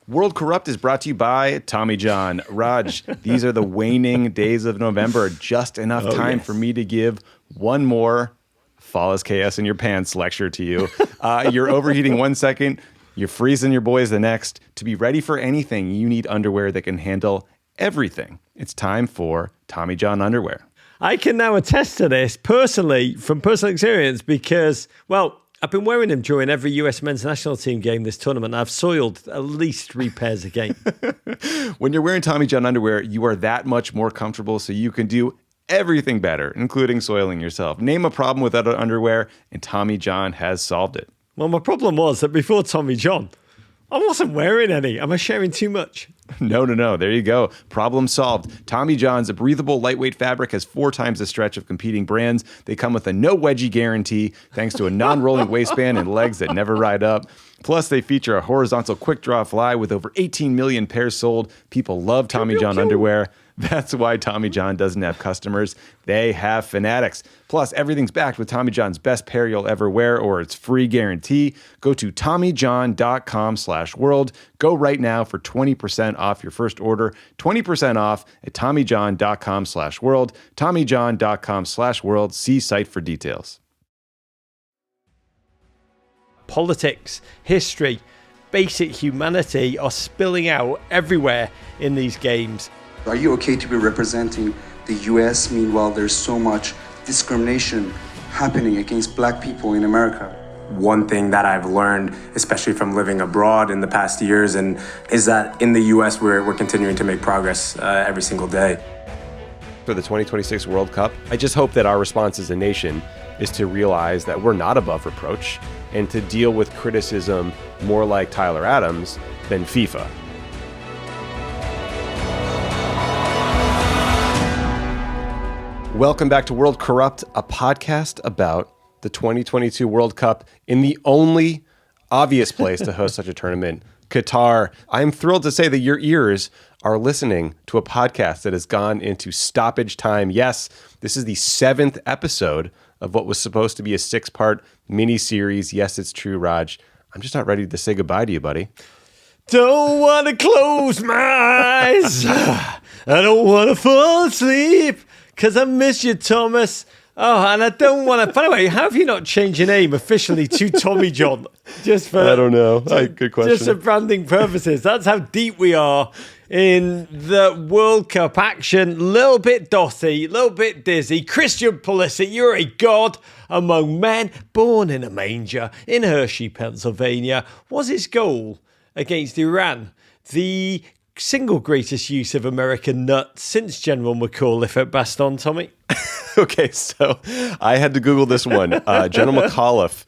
World Corrupt is brought to you by Tommy John. Raj, these are the waning days of November. Just enough time for me to give one more fall as chaos in your pants lecture to you. You're overheating 1 second, you're freezing your boys the next. To be ready for anything, you need underwear that can handle everything. It's time for Tommy John underwear. I can now attest to this personally, from personal experience, because, well, I've been wearing them during every US men's national team game this tournament. I've soiled at least 3 pairs a game. When you're wearing Tommy John underwear, you are that much more comfortable, so you can do everything better, including soiling yourself. Name a problem with other underwear, and Tommy John has solved it. Well, my problem was that before Tommy John, I wasn't wearing any. Am I sharing too much? No. There you go. Problem solved. Tommy John's, a breathable, lightweight fabric, has 4 times the stretch of competing brands. They come with a no wedgie guarantee, thanks to a non-rolling waistband and legs that never ride up. Plus, they feature a horizontal quick-draw fly with over 18 million pairs sold. People love Tommy John underwear. That's why Tommy John doesn't have customers. They have fanatics. Plus, everything's backed with Tommy John's best pair you'll ever wear or its free guarantee. Go to TommyJohn.com/world. Go right now for 20% off your first order. 20% off at TommyJohn.com/world. TommyJohn.com/world. See site for details. Politics, history, basic humanity are spilling out everywhere in these games. Are you okay to be representing the US? Meanwhile, there's so much discrimination happening against black people in America. One thing that I've learned, especially from living abroad in the past years, is that in the US, we're continuing to make progress every single day. For the 2026 World Cup, I just hope that our response as a nation is to realize that we're not above reproach and to deal with criticism more like Tyler Adams than FIFA. Welcome back to World Corrupt, a podcast about the 2022 World Cup in the only obvious place to host such a tournament, Qatar. I'm thrilled to say that your ears are listening to a podcast that has gone into stoppage time. Yes, this is the 7th episode of what was supposed to be a 6-part miniseries. Yes, it's true, Raj. I'm just not ready to say goodbye to you, buddy. Don't want to close my eyes. I don't want to fall asleep. Because I miss you, Thomas. Oh, and I don't want to... By the way, how have you not changed your name officially to Tommy John? Just for... I don't know. Good question. Just for branding purposes. That's how deep we are in the World Cup action. Little bit dotty, little bit dizzy. Christian Pulisic, you're a god among men. Born in a manger in Hershey, Pennsylvania. Was his goal against Iran the single greatest use of American nut since General McAuliffe at Bastogne, Tommy? Okay, so I had to Google this one. General McAuliffe,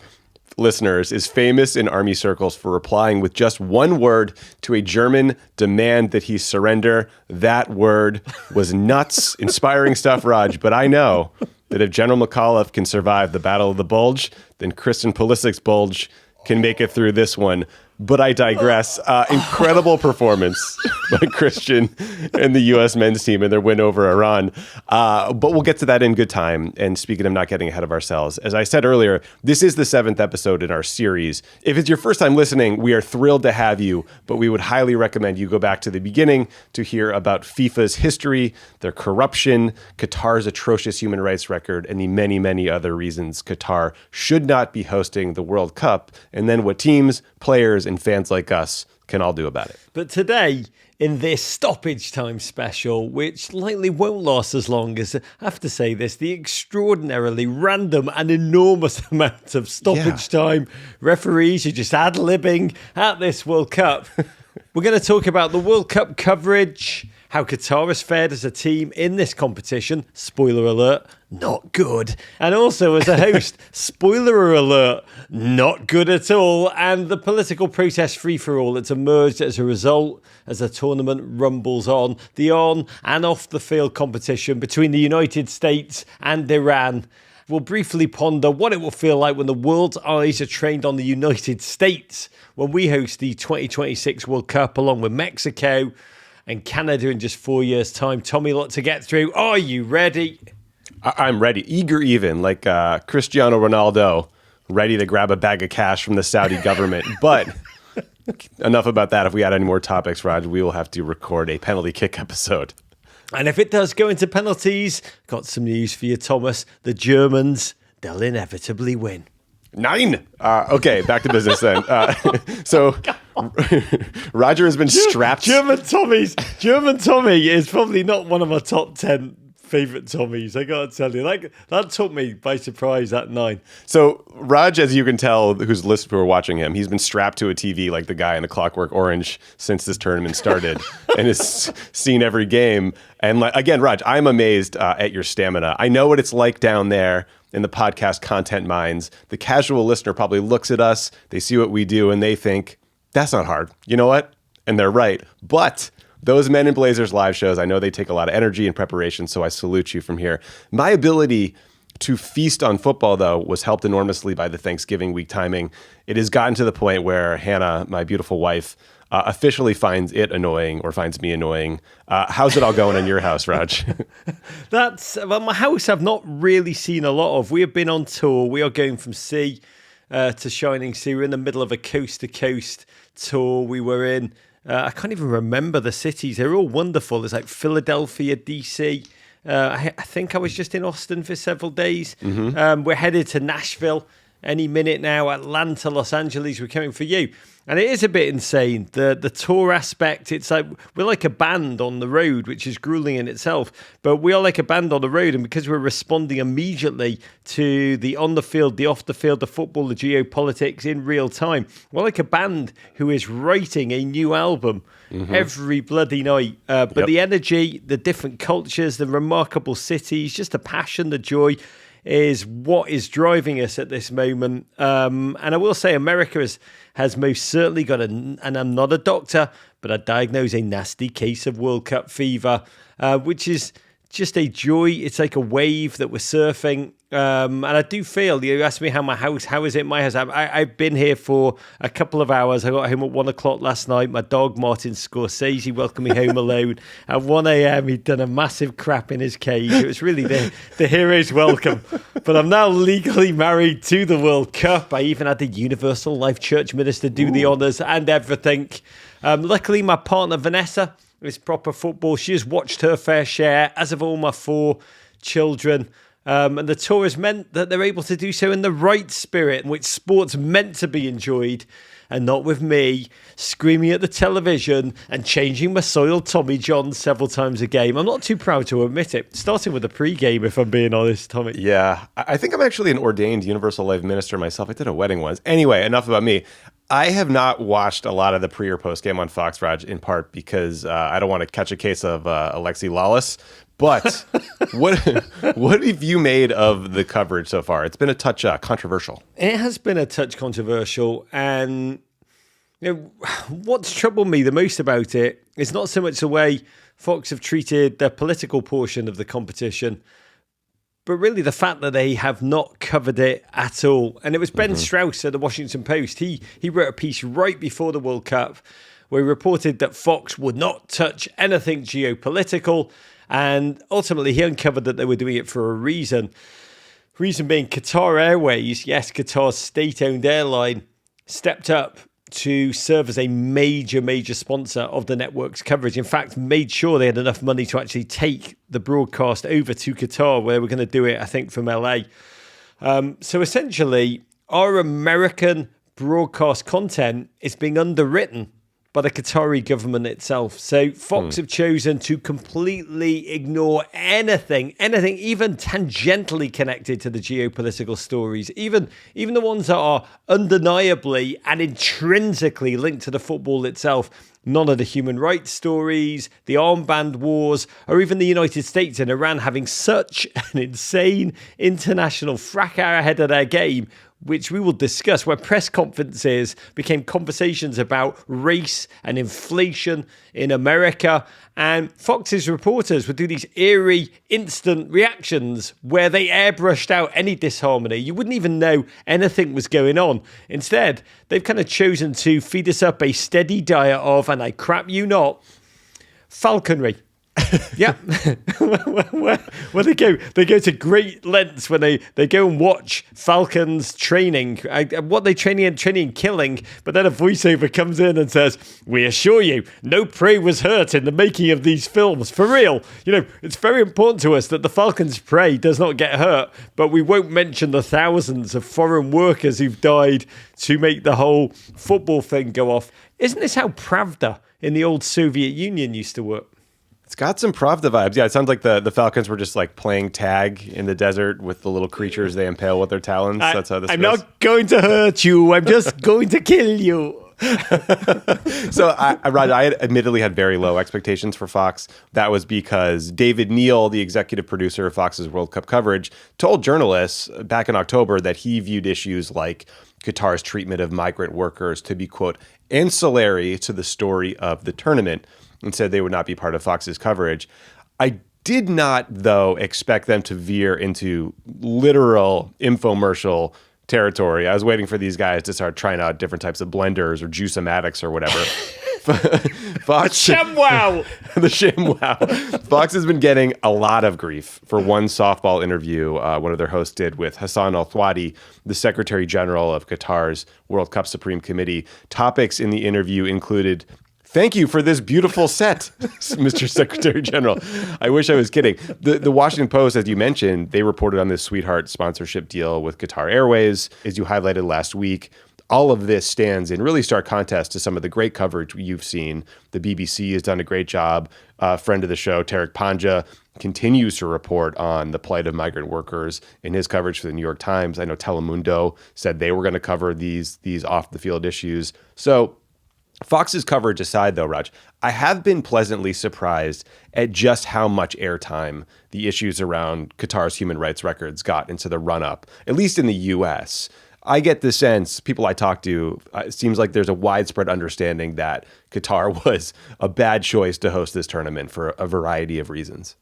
listeners, is famous in army circles for replying with just one word to a German demand that he surrender. That word was nuts. Inspiring stuff, Raj, but I know that if General McAuliffe can survive the Battle of the Bulge, then Christian Pulisic's bulge can make it through this one. But I digress. Incredible performance by Christian and the U.S. men's team in their win over Iran. But we'll get to that in good time. And speaking of not getting ahead of ourselves, as I said earlier, this is the 7th episode in our series. If it's your first time listening, we are thrilled to have you, but we would highly recommend you go back to the beginning to hear about FIFA's history, their corruption, Qatar's atrocious human rights record, and the many, many other reasons Qatar should not be hosting the World Cup, and then what teams, players, and fans like us can all do about it. But today, in this stoppage time special, which likely won't last as long as, I have to say this, the extraordinarily random and enormous amount of stoppage time referees are just ad-libbing at this World Cup. We're going to talk about the World Cup coverage, how Qatar has fared as a team in this competition. Spoiler alert, not good. And also as a host, spoiler alert, not good at all. And the political protest free-for-all that's emerged as a result as the tournament rumbles on. The on and off the field competition between the United States and Iran. We'll briefly ponder what it will feel like when the world's eyes are trained on the United States when we host the 2026 World Cup along with Mexico and Canada in just 4 years' time. Tommy, a lot to get through. Are you ready? I'm ready. Eager even, like Cristiano Ronaldo, ready to grab a bag of cash from the Saudi government. But Enough about that. If we add any more topics, Raj, we will have to record a penalty kick episode. And if it does go into penalties, got some news for you, Thomas. The Germans, they'll inevitably win. 9. Okay, back to business then. So Roger has been strapped. German Tommy is probably not one of my top 10 favourite Tommies, I gotta tell you. That took me by surprise, that 9. So Raj, as you can tell, who's listening or watching him, he's been strapped to a TV like the guy in the Clockwork Orange since this tournament started and has seen every game. And again, Raj, I'm amazed at your stamina. I know what it's like down there in the podcast content mines. The casual listener probably looks at us, they see what we do, and they think, that's not hard. You know what? And they're right. But those Men in Blazers live shows, I know they take a lot of energy and preparation, so I salute you from here. My ability to feast on football, though, was helped enormously by the Thanksgiving week timing. It has gotten to the point where Hannah, my beautiful wife, officially finds it annoying or finds me annoying. How's it all going in your house, Raj? My house I've not really seen a lot of. We have been on tour. We are going from sea to shining sea. We're in the middle of a coast-to-coast tour. We were in... I can't even remember the cities. They're all wonderful. There's like Philadelphia, DC. I think I was just in Austin for several days. Mm-hmm. We're headed to Nashville any minute now. Atlanta, Los Angeles. We're coming for you. And it is a bit insane. The tour aspect, it's like we're like a band on the road, which is grueling in itself. But we are like a band on the road. And because we're responding immediately to the on the field, the off the field, the football, the geopolitics in real time, we're like a band who is writing a new album every bloody night. But the energy, the different cultures, the remarkable cities, just the passion, the joy is what is driving us at this moment. And I will say America has most certainly got and I'm not a doctor, but I diagnose a nasty case of World Cup fever, which is just a joy. It's like a wave that we're surfing. And I do feel, you asked me how is it my house? I've been here for a couple of hours. I got home at 1 o'clock last night. My dog, Martin Scorsese, welcomed me home alone. At 1 a.m, he'd done a massive crap in his cage. It was really the hero's welcome. But I'm now legally married to the World Cup. I even had the Universal Life Church minister do the honours and everything. Luckily, my partner, Vanessa, is proper football. She has watched her fair share, as have all my 4 children. And the tour has meant that they're able to do so in the right spirit, in which sport's meant to be enjoyed, and not with me screaming at the television and changing my soiled Tommy John several times a game. I'm not too proud to admit it, starting with the pre-game, if I'm being honest, Tommy. Yeah, I think I'm actually an ordained Universal Life minister myself. I did a wedding once. Anyway, enough about me. I have not watched a lot of the pre or post game on Fox, Raj, in part because I don't want to catch a case of Alexi Lawless. But what have you made of the coverage so far? It's been a touch controversial. It has been a touch controversial. And what's troubled me the most about it is not so much the way Fox have treated the political portion of the competition, but really the fact that they have not covered it at all. And it was Ben Strauss at the Washington Post. He wrote a piece right before the World Cup where he reported that Fox would not touch anything geopolitical. And ultimately, he uncovered that they were doing it for a reason. Reason being Qatar Airways, yes, Qatar's state-owned airline, stepped up to serve as a major sponsor of the network's coverage. In fact, made sure they had enough money to actually take the broadcast over to Qatar, where they were going to do it, I think, from LA. So essentially, our American broadcast content is being underwritten by the Qatari government itself. So Fox have chosen to completely ignore anything even tangentially connected to the geopolitical stories, even the ones that are undeniably and intrinsically linked to the football itself. None of the human rights stories, the armband wars, or even the United States and Iran having such an insane international fracas ahead of their game, which we will discuss, where press conferences became conversations about race and inflation in America. And Fox's reporters would do these eerie instant reactions where they airbrushed out any disharmony. You wouldn't even know anything was going on. Instead, they've kind of chosen to feed us up a steady diet of, and I crap you not, falconry. Yeah. Well, they go to great lengths when they go and watch Falcons training, what they training and killing, but then a voiceover comes in and says, "We assure you, no prey was hurt in the making of these films. For real, it's very important to us that the Falcons' prey does not get hurt, but we won't mention the thousands of foreign workers who've died to make the whole football thing go off." Isn't this how Pravda in the old Soviet Union used to work? It's got some Pravda vibes. Yeah, it sounds like the Falcons were just like playing tag in the desert with the little creatures they impale with their talons. That's how this I'm goes. not going to hurt you. I'm just going to kill you. So I had admittedly had very low expectations for Fox. That was because David Neal, the executive producer of Fox's World Cup coverage, told journalists back in October that he viewed issues like Qatar's treatment of migrant workers to be, quote, ancillary to the story of the tournament, and said they would not be part of Fox's coverage. I did not, though, expect them to veer into literal infomercial territory. I was waiting for these guys to start trying out different types of blenders or Juice-O-Matics or whatever. Fox, ShamWow! The ShamWow. Fox has been getting a lot of grief for one softball interview one of their hosts did with Hassan Al-Thwadi, the Secretary General of Qatar's World Cup Supreme Committee. Topics in the interview included, "Thank you for this beautiful set, Mr. Secretary General." I wish I was kidding. The Washington Post, as you mentioned, they reported on this sweetheart sponsorship deal with Qatar Airways, as you highlighted last week. All of this stands in really stark contrast to some of the great coverage you've seen. The BBC has done a great job. A friend of the show, Tariq Panja, continues to report on the plight of migrant workers in his coverage for the New York Times. I know Telemundo said they were going to cover these off-the-field issues. So Fox's coverage aside, though, Raj, I have been pleasantly surprised at just how much airtime the issues around Qatar's human rights records got into the run-up, at least in the U.S. I get the sense, people I talk to, it seems like there's a widespread understanding that Qatar was a bad choice to host this tournament for a variety of reasons.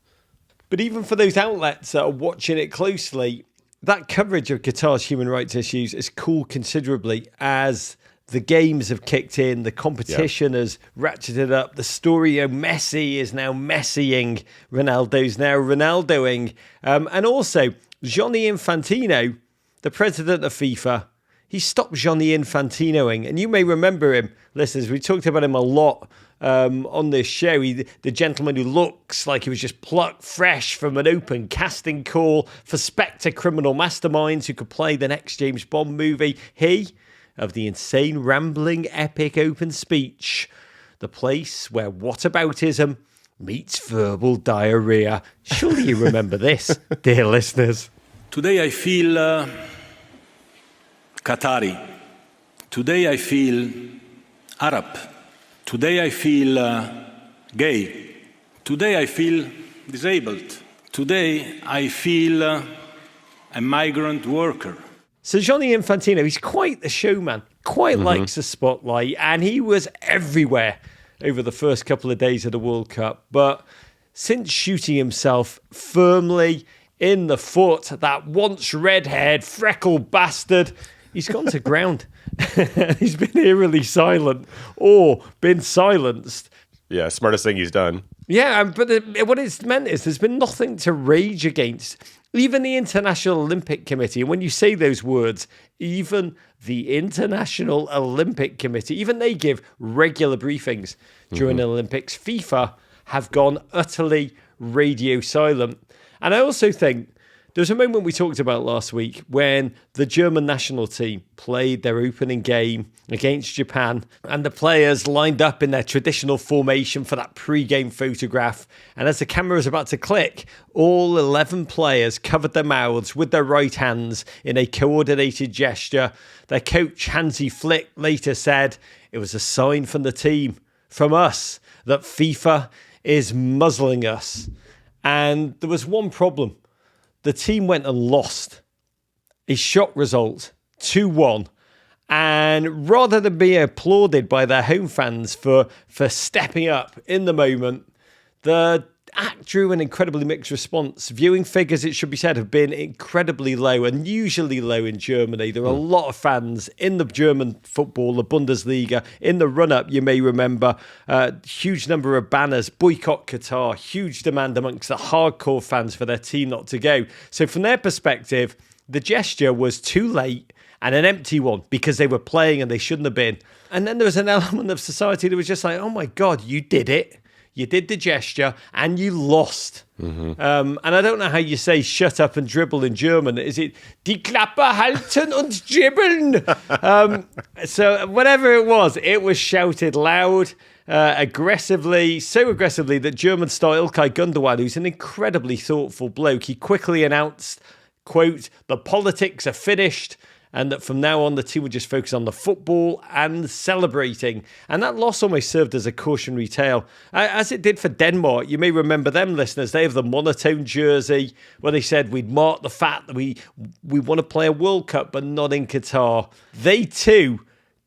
But even for those outlets that are watching it closely, that coverage of Qatar's human rights issues has cooled considerably as the games have kicked in, the competition has ratcheted up, the story of Messi is now Messiing, Ronaldo's now Ronaldoing, and also Gianni Infantino, the president of FIFA, he stopped Gianni Infantinoing, and you may remember him, listeners, we talked about him a lot on this show. The gentleman who looks like he was just plucked fresh from an open casting call for Spectre criminal masterminds who could play the next James Bond movie. He, of the insane, rambling, epic open speech, the place where whataboutism meets verbal diarrhea. Surely you remember this, dear listeners. Today I feel Qatari. Today I feel Arab. Today I feel gay. Today I feel disabled. Today I feel a migrant worker. So Gianni Infantino, he's quite the showman, quite likes the spotlight, and he was everywhere over the first couple of days of the World Cup. But since shooting himself firmly in the foot, that once red-haired, freckled bastard, he's gone to ground. He's been eerily silent or been silenced. Yeah, smartest thing he's done. Yeah, but what it's meant is there's been nothing to rage against. Even the International Olympic Committee, and when you say those words, even the International Olympic Committee, even they give regular briefings during the Olympics. FIFA have gone utterly radio silent. And I also think there's a moment we talked about last week when the German national team played their opening game against Japan and the players lined up in their traditional formation for that pre-game photograph. And as the camera was about to click, all 11 players covered their mouths with their right hands in a coordinated gesture. Their coach, Hansi Flick, later said it was a sign from the team, from us, that FIFA is muzzling us. And there was one problem. The team went and lost a shock result, 2-1. And rather than be applauded by their home fans for stepping up in the moment, the act drew an incredibly mixed response. Viewing figures, it should be said, have been incredibly low, unusually low in Germany. There are a lot of fans in the German football, the Bundesliga. In the run-up, you may remember, huge number of banners, boycott Qatar, huge demand amongst the hardcore fans for their team not to go. So from their perspective, the gesture was too late and an empty one because they were playing and they shouldn't have been. And then there was an element of society that was just like, oh my God, you did it. You did the gesture and you lost. And I don't know how you say shut up and dribble in German. Is it die Klappe halten und dribbeln? So whatever it was shouted loud, aggressively, so aggressively that German star Ilkay Gundogan, who's an incredibly thoughtful bloke, he quickly announced, quote, the politics are finished, and that from now on the team would just focus on the football and celebrating. And that loss almost served as a cautionary tale, as it did for Denmark. You may remember them, listeners. They have the monotone jersey where they said we'd mark the fact that we want to play a World Cup, but not in Qatar. They too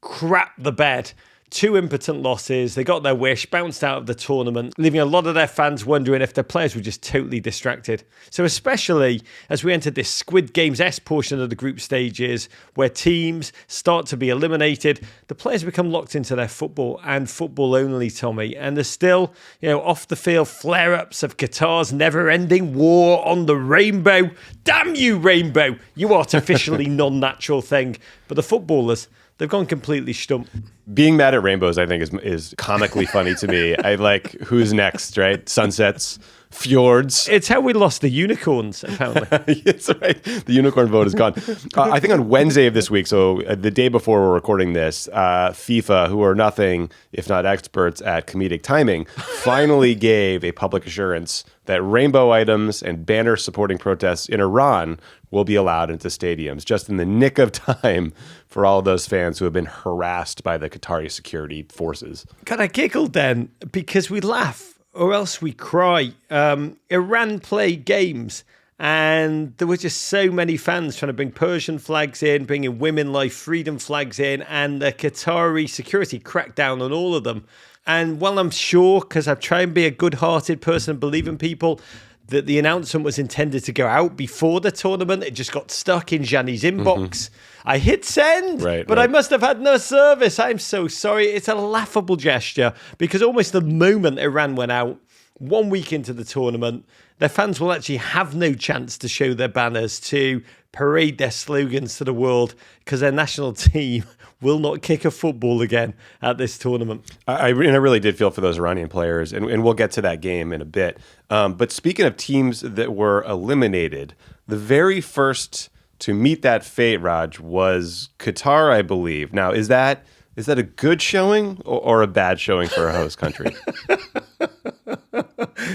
crapped the bed. 2 impotent losses. They got their wish, bounced out of the tournament, leaving a lot of their fans wondering if their players were just totally distracted. So especially as we entered this Squid Games-esque portion of the group stages where teams start to be eliminated, the players become locked into their football and football only, Tommy. And there's still, off the field flare-ups of Qatar's never-ending war on the rainbow. Damn you, rainbow, you artificially non-natural thing. But the footballers, they've gone completely stump. Being mad at rainbows, I think, is comically funny to me. I like who's next, right? Sunsets, fjords. It's how we lost the unicorns, apparently. That's right. The unicorn vote is gone. I think on Wednesday of this week, so the day before we're recording this, FIFA, who are nothing if not experts at comedic timing, finally gave a public assurance that rainbow items and banners supporting protests in Iran will be allowed into stadiums, just in the nick of time for all of those fans who have been harassed by the Qatari security forces. God, I giggled then because we laugh or else we cry. Iran played games and there were just so many fans trying to bring Persian flags in, bringing women life freedom flags in, and the Qatari security cracked down on all of them. And while I'm sure, because I try and be a good-hearted person and believe in people, that the announcement was intended to go out before the tournament, it just got stuck in Gianni's inbox. I hit send, but I must have had no service. I'm so sorry. It's a laughable gesture because almost the moment Iran went out, 1 week into the tournament, their fans will actually have no chance to show their banners, to parade their slogans to the world because their national team will not kick a football again at this tournament. I really did feel for those Iranian players, and we'll get to that game in a bit. But speaking of teams that were eliminated, the very first to meet that fate, Raj, was Qatar, I believe. Now, is that a good showing or a bad showing for a host country?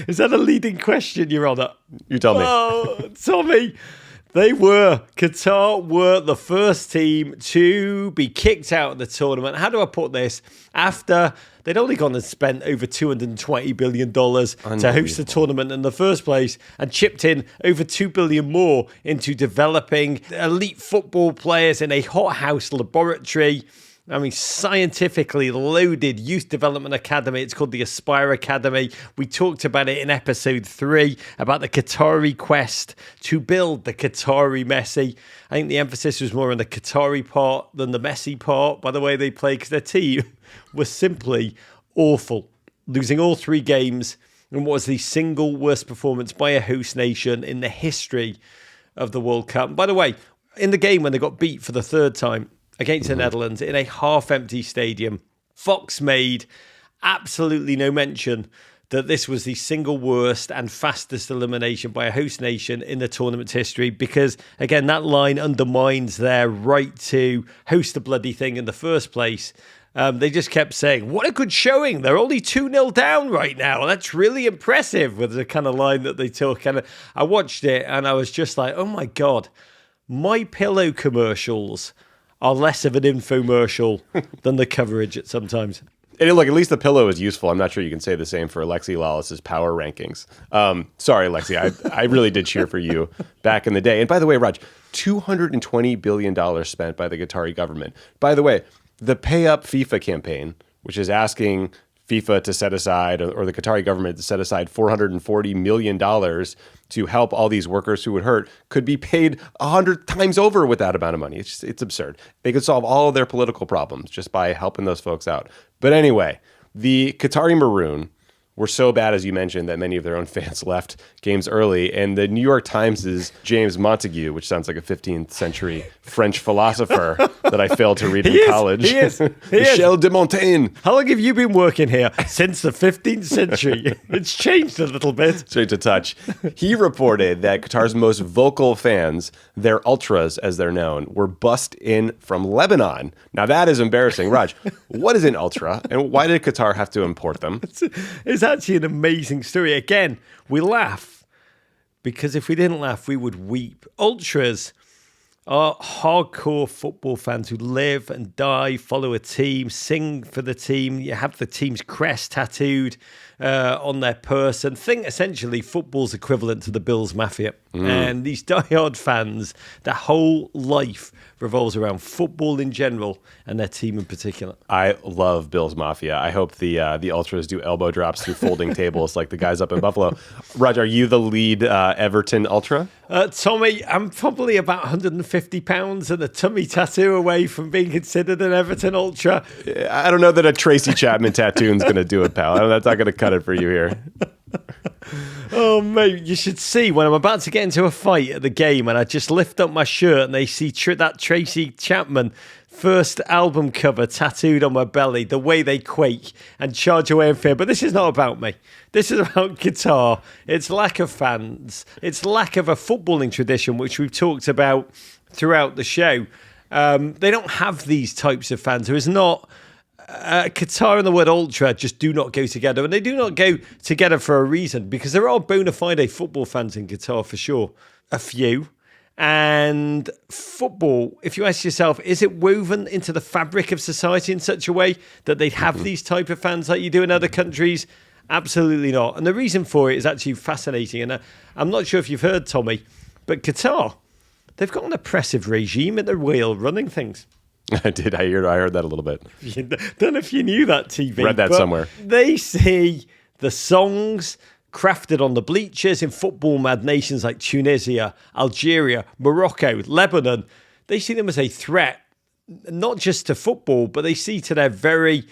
Is that a leading question, Your Honour? You tell me. Oh, Tommy. Qatar were the first team to be kicked out of the tournament. How do I put this? After they'd only gone and spent over $220 billion to host the tournament in the first place and chipped in over $2 billion more into developing elite football players in a hothouse laboratory. I mean, scientifically loaded youth development academy. It's called the Aspire Academy. We talked about it in episode 3 about the Qatari quest to build the Qatari Messi. I think the emphasis was more on the Qatari part than the Messi part by the way they played, because their team was simply awful, losing all 3 games in what was the single worst performance by a host nation in the history of the World Cup. By the way, in the game when they got beat for the 3rd time, against the Netherlands in a half-empty stadium, Fox made absolutely no mention that this was the single worst and fastest elimination by a host nation in the tournament's history because, again, that line undermines their right to host the bloody thing in the first place. They just kept saying, what a good showing. They're only 2-0 down right now. That's really impressive, was the kind of line that they took. And I watched it and I was just like, oh my God, My Pillow commercials are less of an infomercial than the coverage at sometimes. And look, at least the pillow is useful. I'm not sure you can say the same for Alexi Lawless's power rankings. Sorry, Alexi. I really did cheer for you back in the day. And by the way, Raj, $220 billion spent by the Qatari government. By the way, the Pay Up FIFA campaign, which is asking FIFA to set aside, or the Qatari government to set aside $440 million to help all these workers who would hurt, could be paid 100 times over with that amount of money. It's absurd. They could solve all of their political problems just by helping those folks out. But anyway, the Qatari Maroon were so bad, as you mentioned, that many of their own fans left games early. And the New York Times' James Montague, which sounds like a 15th century French philosopher that I failed to read in college. He is. Michel de Montaigne. How long have you been working here? Since the 15th century. It's changed a little bit. Straight to touch. He reported that Qatar's most vocal fans, their ultras as they're known, were bussed in from Lebanon. Now that is embarrassing. Raj, what is an ultra and why did Qatar have to import them? It's actually an amazing story. Again, we laugh because if we didn't laugh, we would weep. Ultras are hardcore football fans who live and die, follow a team, sing for the team. You have the team's crest tattooed on their person. Think essentially football's equivalent to the Bills Mafia. And these diehard fans, their whole life revolves around football in general and their team in particular. I love Bills Mafia. I hope the Ultras do elbow drops through folding tables like the guys up in Buffalo. Roger, are you the lead Everton Ultra? Tommy, I'm probably about 150 pounds and a tummy tattoo away from being considered an Everton Ultra. I don't know that a Tracy Chapman tattoo is going to do it, pal. That's not going to cut it for you here. Oh, mate, you should see when I'm about to get into a fight at the game and I just lift up my shirt and they see that Tracy Chapman first album cover tattooed on my belly, the way they quake and charge away in fear. But this is not about me. This is about Qatar. It's lack of fans. It's lack of a footballing tradition, which we've talked about throughout the show. They don't have these types of fans. There is not... Qatar and the word ultra just do not go together, and they do not go together for a reason, because there are bona fide football fans in Qatar for sure, a few. And football, if you ask yourself, is it woven into the fabric of society in such a way that they'd have these type of fans like you do in other countries? Absolutely not. And the reason for it is actually fascinating. And I'm not sure if you've heard, Tommy, but Qatar, they've got an oppressive regime at the wheel running things. I did. I heard that a little bit. Don't know if you knew that, TV. Read that somewhere. They see the songs crafted on the bleachers in football-mad nations like Tunisia, Algeria, Morocco, Lebanon. They see them as a threat, not just to football, but they see to their very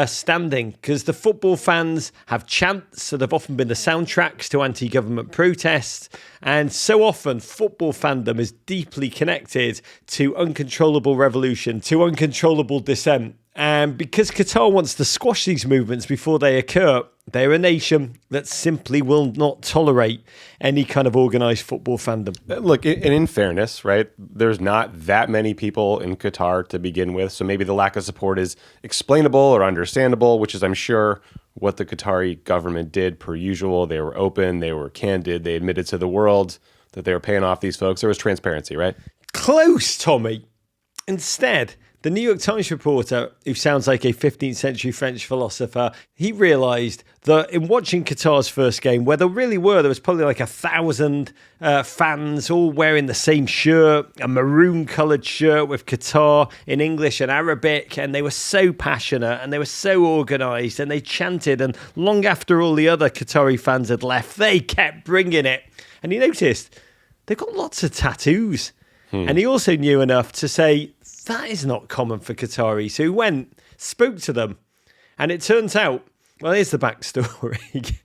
standing, because the football fans have chants that have often been the soundtracks to anti-government protests, and so often football fandom is deeply connected to uncontrollable revolution, to uncontrollable dissent. And because Qatar wants to squash these movements before they occur, they're a nation that simply will not tolerate any kind of organised football fandom. Look, and in fairness, right, there's not that many people in Qatar to begin with, so maybe the lack of support is explainable or understandable, which is, I'm sure, what the Qatari government did per usual. They were open, they were candid, they admitted to the world that they were paying off these folks. There was transparency, right? Close, Tommy. Instead, the New York Times reporter, who sounds like a 15th century French philosopher, he realised that in watching Qatar's first game, where there was probably like 1,000 fans all wearing the same shirt, a maroon coloured shirt with Qatar in English and Arabic, and they were so passionate and they were so organised and they chanted, and long after all the other Qatari fans had left, they kept bringing it. And he noticed they've got lots of tattoos. And he also knew enough to say, that is not common for Qataris. So he went, spoke to them, and it turns out, well, here's the backstory.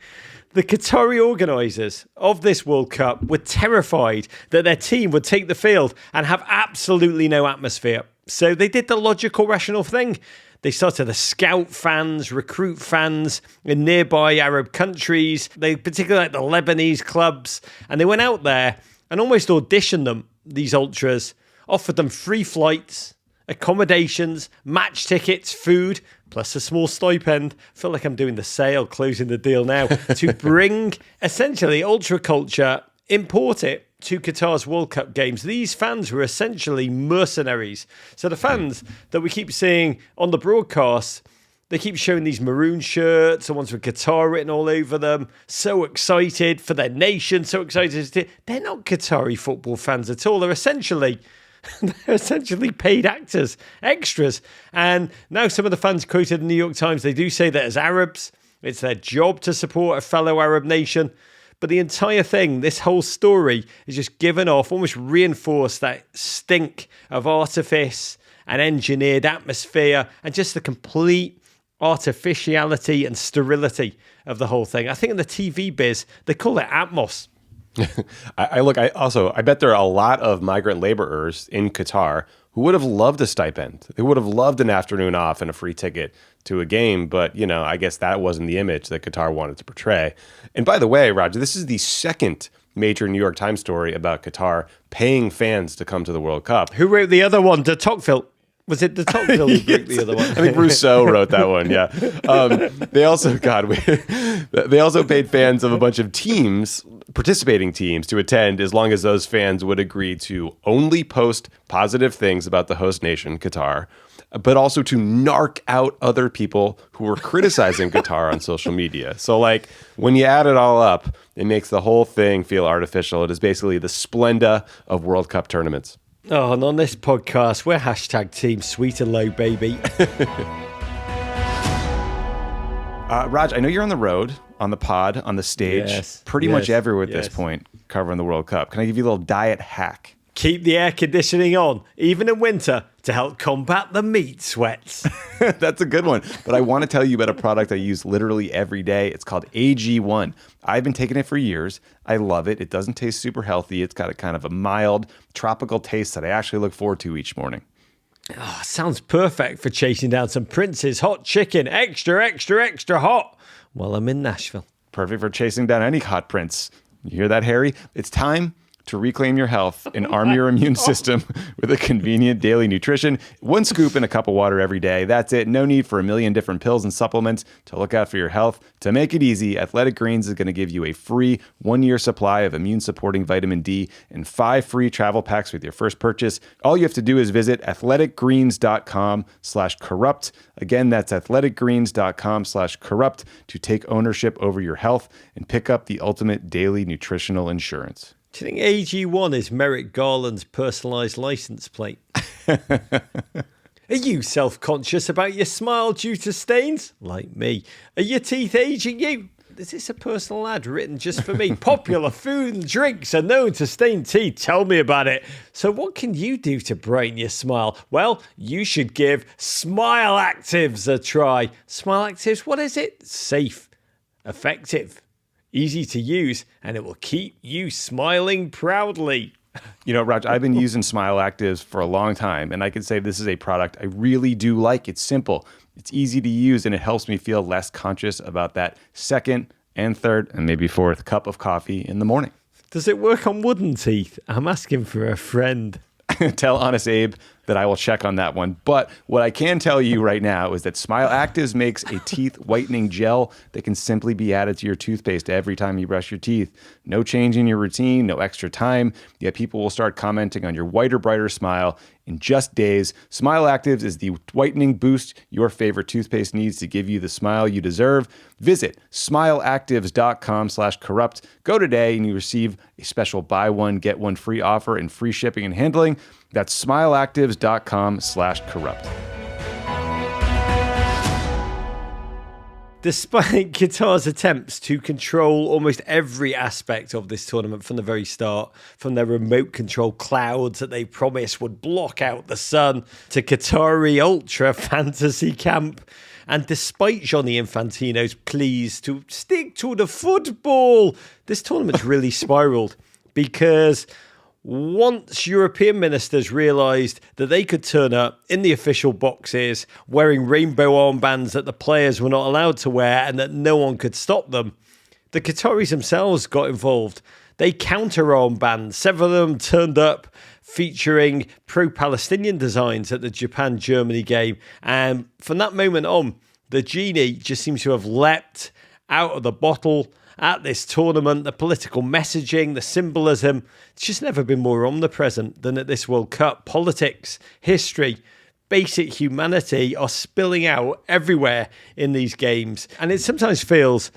The Qatari organisers of this World Cup were terrified that their team would take the field and have absolutely no atmosphere. So they did the logical, rational thing. They started to scout fans, recruit fans in nearby Arab countries. They particularly like the Lebanese clubs. And they went out there and almost auditioned them, these ultras, offered them free flights, accommodations, match tickets, food, plus a small stipend. I feel like I'm doing the sale, closing the deal now, to bring essentially ultra culture, import it to Qatar's World Cup games. These fans were essentially mercenaries. So the fans that we keep seeing on the broadcast, they keep showing these maroon shirts, the ones with Qatar written all over them, so excited for their nation, so excited. They're not Qatari football fans at all. They're essentially They're essentially paid actors, extras. And now some of the fans quoted in the New York Times, they do say that as Arabs, it's their job to support a fellow Arab nation. But the entire thing, this whole story, is just given off, almost reinforced that stink of artifice and engineered atmosphere and just the complete artificiality and sterility of the whole thing. I think in the TV biz, they call it Atmos. I bet there are a lot of migrant laborers in Qatar who would have loved a stipend. They would have loved an afternoon off and a free ticket to a game. But, I guess that wasn't the image that Qatar wanted to portray. And by the way, Roger, this is the second major New York Times story about Qatar paying fans to come to the World Cup. Who wrote the other one? De Tocqueville. Was it de Tocqueville who wrote the other one? I think Rousseau wrote that one, yeah. They also paid fans of a bunch of teams, participating teams, to attend as long as those fans would agree to only post positive things about the host nation, Qatar, but also to narc out other people who were criticizing Qatar on social media. So, when you add it all up, it makes the whole thing feel artificial. It is basically the Splenda of World Cup tournaments. Oh, and on this podcast, we're hashtag Team Sweet and Low, baby. Raj, I know you're on the road, on the pod, on the stage, pretty much everywhere at this point, covering the World Cup. Can I give you a little diet hack? Keep the air conditioning on, even in winter, to help combat the meat sweats. That's a good one. But I want to tell you about a product I use literally every day. It's called AG1. I've been taking it for years. I love it. It doesn't taste super healthy. It's got a kind of a mild, tropical taste that I actually look forward to each morning. Oh, sounds perfect for chasing down some Prince's hot chicken, extra, extra, extra hot, while I'm in Nashville. Perfect for chasing down any hot prince. You hear that, Harry? It's time to reclaim your health and arm your immune system with a convenient daily nutrition. 1 scoop in a cup of water every day. That's it. No need for a million different pills and supplements to look out for your health. To make it easy, Athletic Greens is going to give you a free 1-year supply of immune-supporting vitamin D and 5 free travel packs with your first purchase. All you have to do is visit athleticgreens.com/corrupt. Again, that's athleticgreens.com/corrupt to take ownership over your health and pick up the ultimate daily nutritional insurance. Do you think AG1 is Merrick Garland's personalised license plate? Are you self-conscious about your smile due to stains? Like me. Are your teeth aging you? Is this a personal ad written just for me? Popular food and drinks are known to stain teeth. Tell me about it. So what can you do to brighten your smile? Well, you should give Smile Actives a try. Smile Actives, what is it? Safe, effective, easy to use, and it will keep you smiling proudly. Raj, I've been using Smile Actives for a long time, and I can say this is a product I really do like. It's simple, it's easy to use, and it helps me feel less conscious about that second and third and maybe fourth cup of coffee in the morning. Does it work on wooden teeth? I'm asking for a friend. Tell Honest Abe that I will check on that one. But what I can tell you right now is that Smile Actives makes a teeth whitening gel that can simply be added to your toothpaste every time you brush your teeth. No change in your routine, no extra time, yet people will start commenting on your whiter, brighter smile in just days. Smile Actives is the whitening boost your favorite toothpaste needs to give you the smile you deserve. Visit smileactives.com/corrupt. Go today and you receive a special buy one, get one free offer and free shipping and handling. That's smileactives.com/corrupt. Despite Qatar's attempts to control almost every aspect of this tournament from the very start, from their remote control clouds that they promised would block out the sun, to Qatari ultra fantasy camp, and despite Gianni Infantino's pleas to stick to the football, this tournament's really spiraled because once European ministers realised that they could turn up in the official boxes wearing rainbow armbands that the players were not allowed to wear and that no one could stop them, the Qataris themselves got involved. They counter armbands. Several of them turned up featuring pro-Palestinian designs at the Japan-Germany game. And from that moment on, the genie just seems to have leapt out of the bottle at this tournament. The political messaging, the symbolism, it's just never been more omnipresent than at this World Cup. Politics, history, basic humanity are spilling out everywhere in these games. And it sometimes feels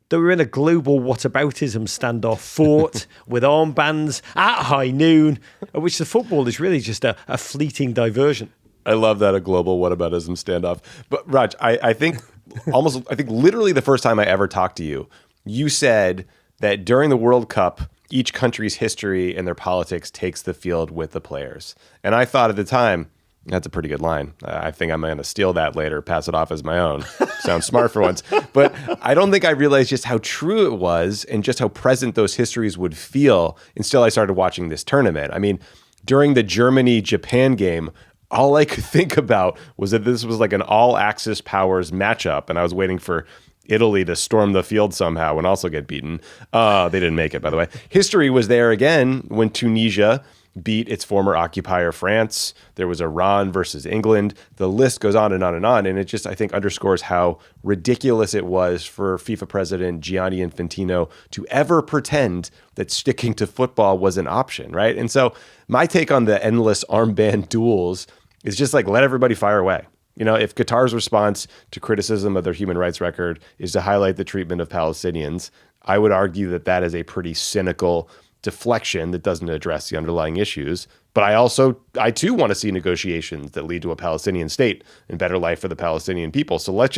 that we're in a global whataboutism standoff fought with armbands at high noon, at which the football is really just a fleeting diversion. I love that, a global whataboutism standoff. But Raj, I think literally the first time I ever talked to you, you said that during the World Cup, each country's history and their politics takes the field with the players. And I thought at the time, that's a pretty good line. I think I'm going to steal that later, pass it off as my own. Sounds smart for once. But I don't think I realized just how true it was and just how present those histories would feel until I started watching this tournament. I mean, during the Germany-Japan game, all I could think about was that this was like an all-Axis powers matchup, and I was waiting for Italy to storm the field somehow and also get beaten. They didn't make it, by the way. History was there again when Tunisia beat its former occupier France. There was Iran versus England. The list goes on and on and on. And it just, I think, underscores how ridiculous it was for FIFA president Gianni Infantino to ever pretend that sticking to football was an option, right? And so my take on the endless armband duels is just like, let everybody fire away. You know, if Qatar's response to criticism of their human rights record is to highlight the treatment of Palestinians, I would argue that that is a pretty cynical deflection that doesn't address the underlying issues. But I too want to see negotiations that lead to a Palestinian state and better life for the Palestinian people. So let's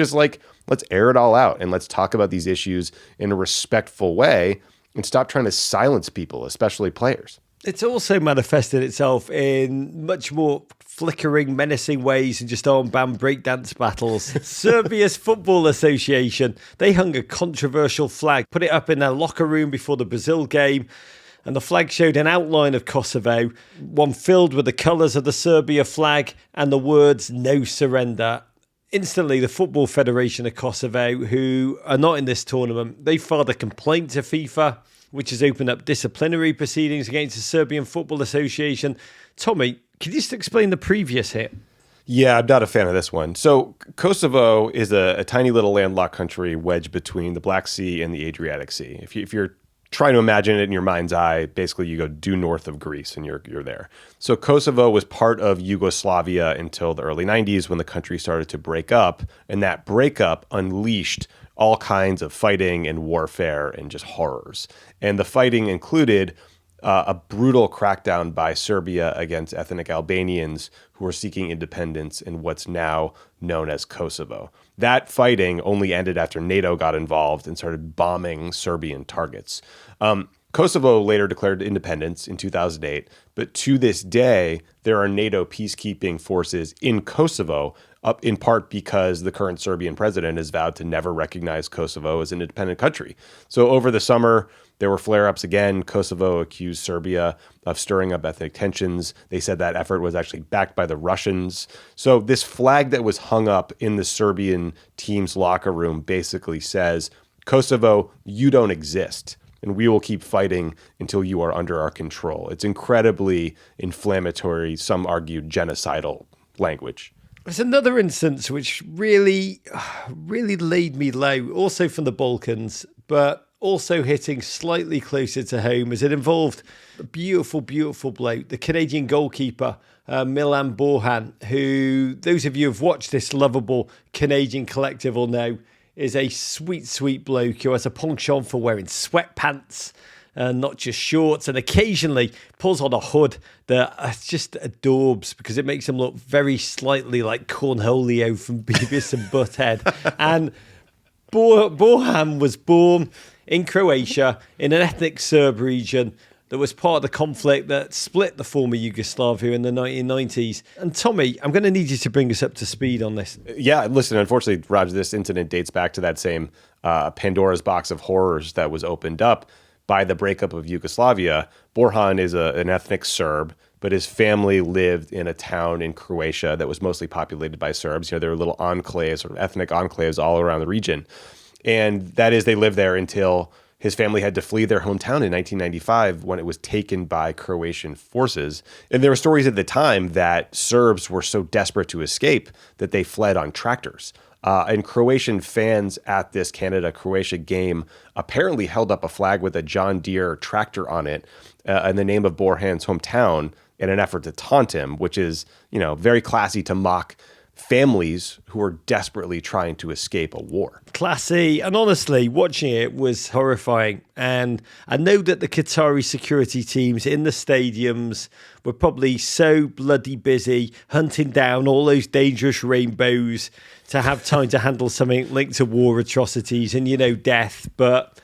air it all out and let's talk about these issues in a respectful way and stop trying to silence people, especially players. It's also manifested itself in much more flickering, menacing ways than just armband breakdance battles. Serbia's Football Association, they hung a controversial flag, put it up in their locker room before the Brazil game, and the flag showed an outline of Kosovo, one filled with the colours of the Serbia flag and the words "No surrender." Instantly, the Football Federation of Kosovo, who are not in this tournament, they filed a complaint to FIFA, which has opened up disciplinary proceedings against the Serbian Football Association. Tommy, can you just explain the previous hit? Yeah, I'm not a fan of this one. So Kosovo is a tiny little landlocked country wedged between the Black Sea and the Adriatic Sea. If you're trying to imagine it in your mind's eye, basically you go due north of Greece and you're there. So Kosovo was part of Yugoslavia until the early 90s when the country started to break up, and that breakup unleashed all kinds of fighting and warfare and just horrors. And the fighting included a brutal crackdown by Serbia against ethnic Albanians who were seeking independence in what's now known as Kosovo. That fighting only ended after NATO got involved and started bombing Serbian targets. Kosovo later declared independence in 2008, but to this day, there are NATO peacekeeping forces in Kosovo, up in part because the current Serbian president has vowed to never recognize Kosovo as an independent country. So over the summer, there were flare-ups again. Kosovo accused Serbia of stirring up ethnic tensions. They said that effort was actually backed by the Russians. So this flag that was hung up in the Serbian team's locker room basically says, Kosovo, you don't exist, and we will keep fighting until you are under our control. It's incredibly inflammatory, some argue genocidal language. There's another instance which really laid me low, also from the Balkans, but also hitting slightly closer to home, as it involved a beautiful, beautiful bloke, the Canadian goalkeeper, Milan Borjan, who those of you who have watched this lovable Canadian collective will know is a sweet, sweet bloke who has a penchant for wearing sweatpants, not just shorts, and occasionally pulls on a hood that just adorbs because it makes him look very slightly like Cornholio from Beavis and Butthead. And Borjan was born in Croatia in an ethnic Serb region that was part of the conflict that split the former Yugoslavia in the 1990s. And Tommy, I'm going to need you to bring us up to speed on this. Yeah, listen, unfortunately, Roger, this incident dates back to that same Pandora's box of horrors that was opened up by the breakup of Yugoslavia. Borjan is an ethnic Serb, but his family lived in a town in Croatia that was mostly populated by Serbs. You know, there were little enclaves, sort of ethnic enclaves all around the region. And that is, they lived there until his family had to flee their hometown in 1995 when it was taken by Croatian forces. And there were stories at the time that Serbs were so desperate to escape that they fled on tractors. And Croatian fans at this Canada-Croatia game apparently held up a flag with a John Deere tractor on it in the name of Borjan's hometown in an effort to taunt him, which is, you know, very classy to mock families who are desperately trying to escape a war. Classy. And honestly, watching it was horrifying. And I know that the Qatari security teams in the stadiums were probably so bloody busy hunting down all those dangerous rainbows to have time to handle something linked to war atrocities and, death. But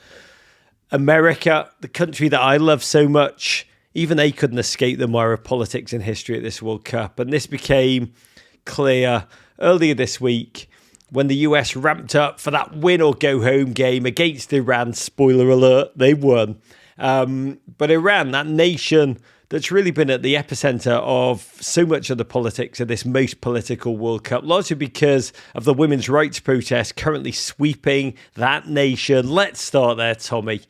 America, the country that I love so much, even they couldn't escape the mire of politics and history at this World Cup. And this became clear earlier this week when the US ramped up for that win or go home game against Iran. Spoiler alert, they won. But Iran, that nation that's really been at the epicenter of so much of the politics of this most political World Cup, largely because of the women's rights protests currently sweeping that nation. Let's start there, Tommy.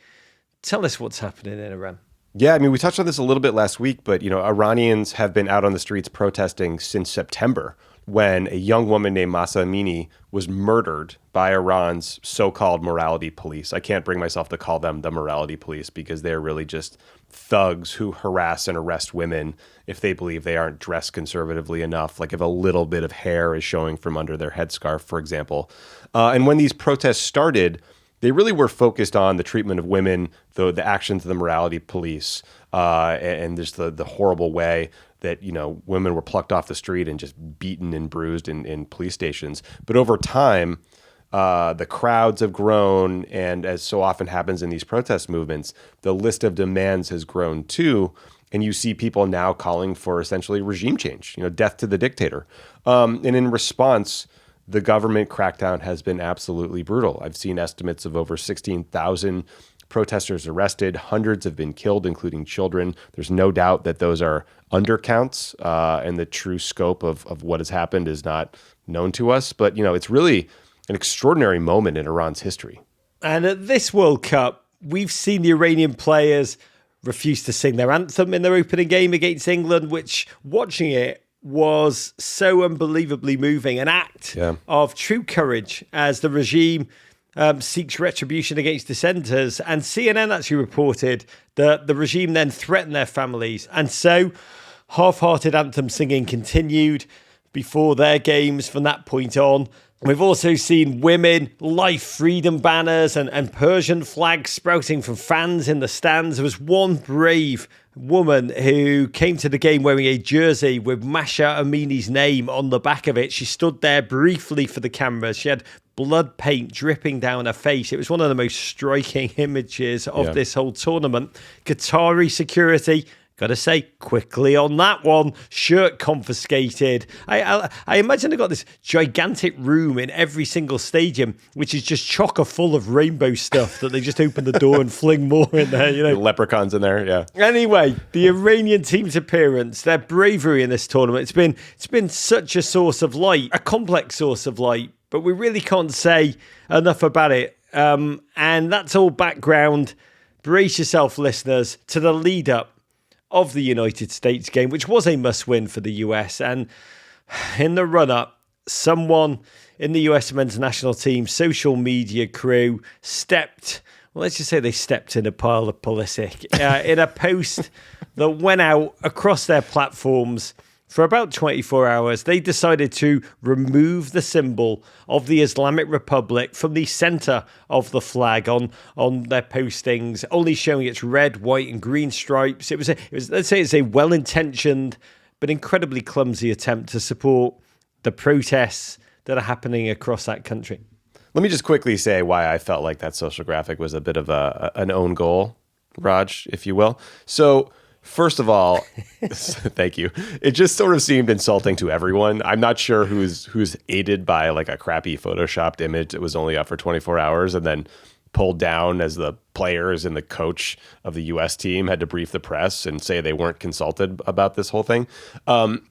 Tell us what's happening in Iran. Yeah, I mean, we touched on this a little bit last week, but, Iranians have been out on the streets protesting since September when a young woman named Mahsa Amini was murdered by Iran's so-called morality police. I can't bring myself to call them the morality police because they're really just thugs who harass and arrest women if they believe they aren't dressed conservatively enough, like if a little bit of hair is showing from under their headscarf, for example. And when these protests started, they really were focused on the treatment of women, the actions of the morality police, and just the horrible way that, women were plucked off the street and just beaten and bruised in police stations. But over time, the crowds have grown, and as so often happens in these protest movements, the list of demands has grown too. And you see people now calling for essentially regime change, death to the dictator. And in response, the government crackdown has been absolutely brutal. I've seen estimates of over 16,000 protesters arrested. Hundreds have been killed, including children. There's no doubt that those are undercounts, and the true scope of what has happened is not known to us. But, it's really an extraordinary moment in Iran's history. And at this World Cup, we've seen the Iranian players refuse to sing their anthem in their opening game against England, which, watching it, was so unbelievably moving. An act of true courage as the regime seeks retribution against dissenters. And CNN actually reported that the regime then threatened their families. And so half-hearted anthem singing continued before their games from that point on. We've also seen women, life freedom banners and Persian flags sprouting from fans in the stands. There was one brave woman who came to the game wearing a jersey with Mahsa Amini's name on the back of it. She stood there briefly for the cameras. She had blood paint dripping down her face. It was one of the most striking images of this whole tournament. Qatari security, got to say, quickly on that one, shirt confiscated. I imagine they've got this gigantic room in every single stadium, which is just chocker full of rainbow stuff that they just open the door and fling more in there. The leprechauns in there, yeah. Anyway, the Iranian team's appearance, their bravery in this tournament, it's been such a source of light, a complex source of light, but we really can't say enough about it. And that's all background. Brace yourself, listeners, to the lead up of the United States game, which was a must-win for the US. And in the run-up, someone in the US men's national team social media crew stepped, well, let's just say they stepped in a pile of Pulisic in a post that went out across their platforms. For about 24 hours, they decided to remove the symbol of the Islamic Republic from the center of the flag on their postings, only showing its red, white, and green stripes. It was let's say it's a well-intentioned but incredibly clumsy attempt to support the protests that are happening across that country. Let me just quickly say why I felt like that social graphic was a bit of an own goal, Raj, if you will. So, first of all, thank you. It just sort of seemed insulting to everyone. I'm not sure who's aided by like a crappy photoshopped image that was only up for 24 hours and then pulled down as the players and the coach of the U.S. team had to brief the press and say they weren't consulted about this whole thing.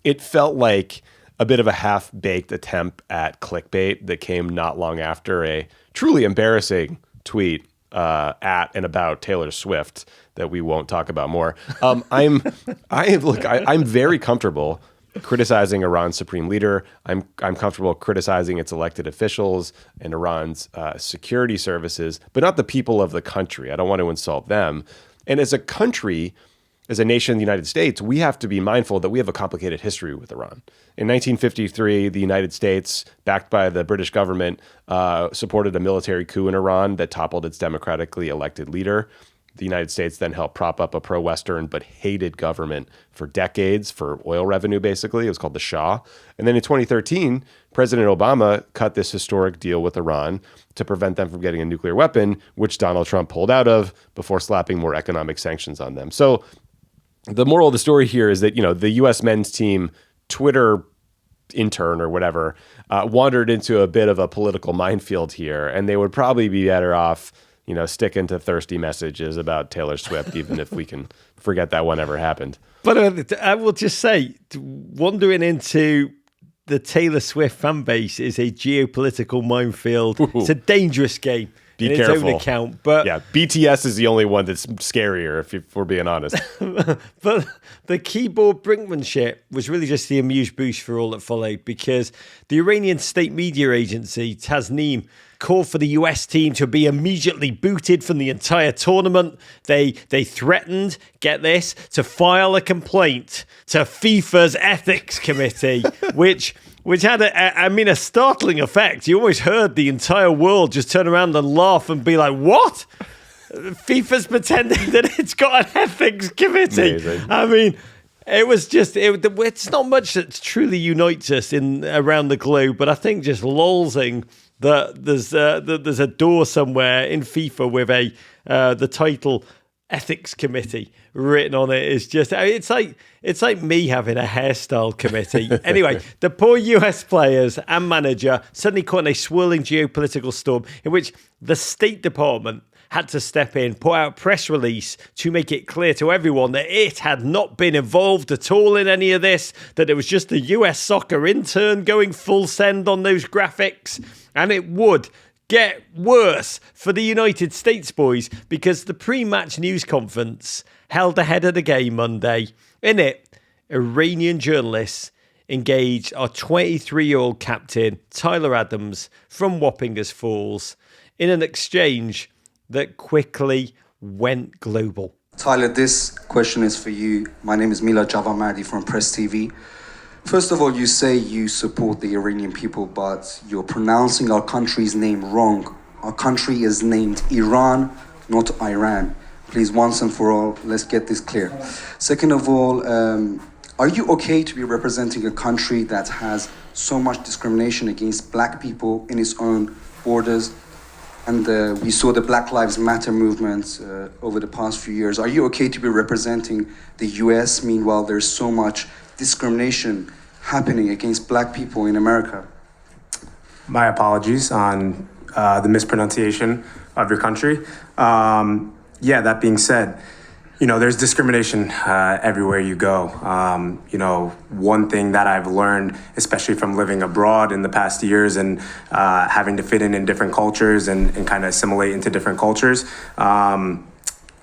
It felt like a bit of a half-baked attempt at clickbait that came not long after a truly embarrassing tweet at and about Taylor Swift that we won't talk about more. I'm very comfortable criticizing Iran's supreme leader. I'm comfortable criticizing its elected officials and Iran's security services, but not the people of the country. I don't want to insult them. And as a country, as a nation in the United States, we have to be mindful that we have a complicated history with Iran. In 1953, the United States, backed by the British government, supported a military coup in Iran that toppled its democratically elected leader. The United States then helped prop up a pro-Western but hated government for decades for oil revenue, basically. It was called the Shah. And then in 2013, President Obama cut this historic deal with Iran to prevent them from getting a nuclear weapon, which Donald Trump pulled out of before slapping more economic sanctions on them. So the moral of the story here is that, the U.S. men's team Twitter intern or whatever wandered into a bit of a political minefield here, and they would probably be better off sticking to thirsty messages about Taylor Swift, even if we can forget that one ever happened. But I will just say, wandering into the Taylor Swift fan base is a geopolitical minefield. Ooh. It's a dangerous game. Be in careful. Its own account. But yeah, BTS is the only one that's scarier, if we're being honest. But the keyboard brinkmanship was really just the amuse-bouche for all that followed, because the Iranian state media agency, Tasnim, called for the US team to be immediately booted from the entire tournament. They threatened, get this, to file a complaint to FIFA's ethics committee, which had a startling effect. You almost heard the entire world just turn around and laugh and be like, what? FIFA's pretending that it's got an ethics committee. Amazing. I mean, it was just, it's not much that truly unites us around the globe, but I think just lolzing that there's a door somewhere in FIFA with the title ethics committee written on it is just, it's like me having a hairstyle committee. Anyway, the poor US players and manager suddenly caught in a swirling geopolitical storm in which the State Department had to step in, put out a press release to make it clear to everyone that it had not been involved at all in any of this, that it was just the US soccer intern going full send on those graphics. And it would get worse for the United States boys, because the pre-match news conference held ahead of the game Monday. In it, Iranian journalists engaged our 23-year-old captain, Tyler Adams, from Wappingers Falls, in an exchange that quickly went global. Tyler, this question is for you. My name is Mila Javamardi from Press TV. First of all, you say you support the Iranian people, but you're pronouncing our country's name wrong. Our country is named Iran, not Iran. Please, once and for all, let's get this clear. Second of all, are you okay to be representing a country that has so much discrimination against black people in its own borders? And we saw the Black Lives Matter movement over the past few years. Are you okay to be representing the US? Meanwhile, there's so much discrimination happening against black people in America. My apologies on the mispronunciation of your country. That being said, there's discrimination everywhere you go. One thing that I've learned, especially from living abroad in the past years and having to fit in different cultures and kind of assimilate into different cultures,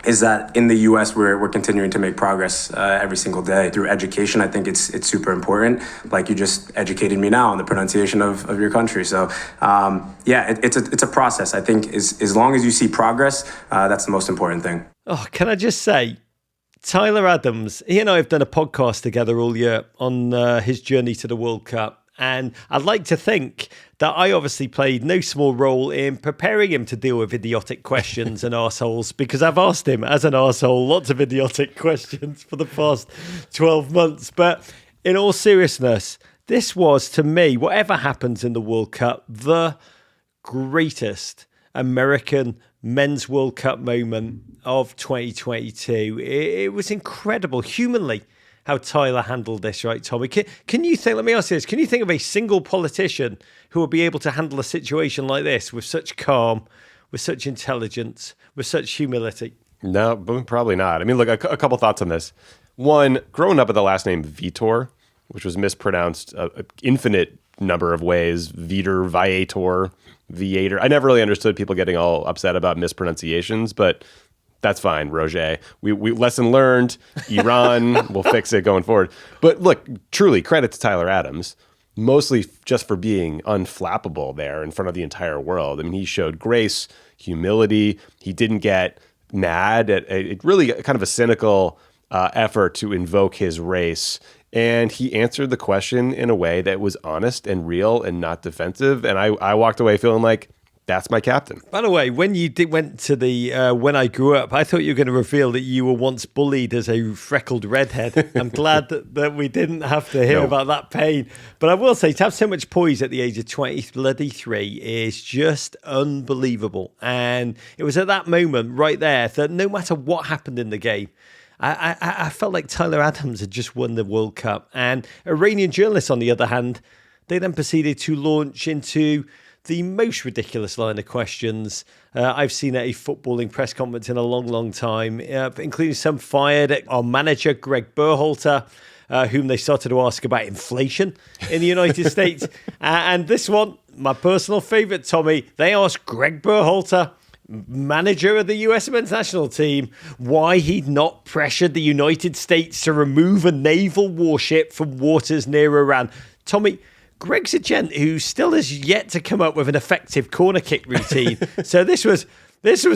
is that in the U.S. we're continuing to make progress every single day through education. I think it's super important. Like you just educated me now on the pronunciation of your country. So it's a process. I think as long as you see progress, that's the most important thing. Oh, can I just say, Tyler Adams, he and I have done a podcast together all year on his journey to the World Cup. And I'd like to think that I obviously played no small role in preparing him to deal with idiotic questions and arseholes, because I've asked him as an arsehole lots of idiotic questions for the past 12 months. But in all seriousness, this was, to me, whatever happens in the World Cup, the greatest American men's World Cup moment of 2022. It was incredible, humanly, how Tyler handled this, right, Tommy? Can you think, let me ask you this, can you think of a single politician who would be able to handle a situation like this with such calm, with such intelligence, with such humility? No, probably not. I mean, look, a couple thoughts on this. One, growing up with the last name Vietor, which was mispronounced an infinite number of ways, Vietor, Vietor. I never really understood people getting all upset about mispronunciations, but that's fine, Roger. We lesson learned. Iran, we'll fix it going forward. But look, truly, credit to Tyler Adams, mostly just for being unflappable there in front of the entire world. I mean, he showed grace, humility. He didn't get mad at really kind of a cynical effort to invoke his race. And he answered the question in a way that was honest and real and not defensive. And I walked away feeling like, that's my captain. By the way, when you went to the When I Grew Up, I thought you were going to reveal that you were once bullied as a freckled redhead. I'm glad that we didn't have to hear about that pain. But I will say, to have so much poise at the age of 23 is just unbelievable. And it was at that moment right there that no matter what happened in the game, I felt like Tyler Adams had just won the World Cup. And Iranian journalists, on the other hand, they then proceeded to launch into the most ridiculous line of questions I've seen at a footballing press conference in a long, long time, including some fired at our manager, Greg Berhalter, whom they started to ask about inflation in the United States. And this one, my personal favourite, Tommy, they asked Greg Berhalter, manager of the USMNT national team, why he'd not pressured the United States to remove a naval warship from waters near Iran. Tommy, Greg's a gent who still has yet to come up with an effective corner kick routine. So this was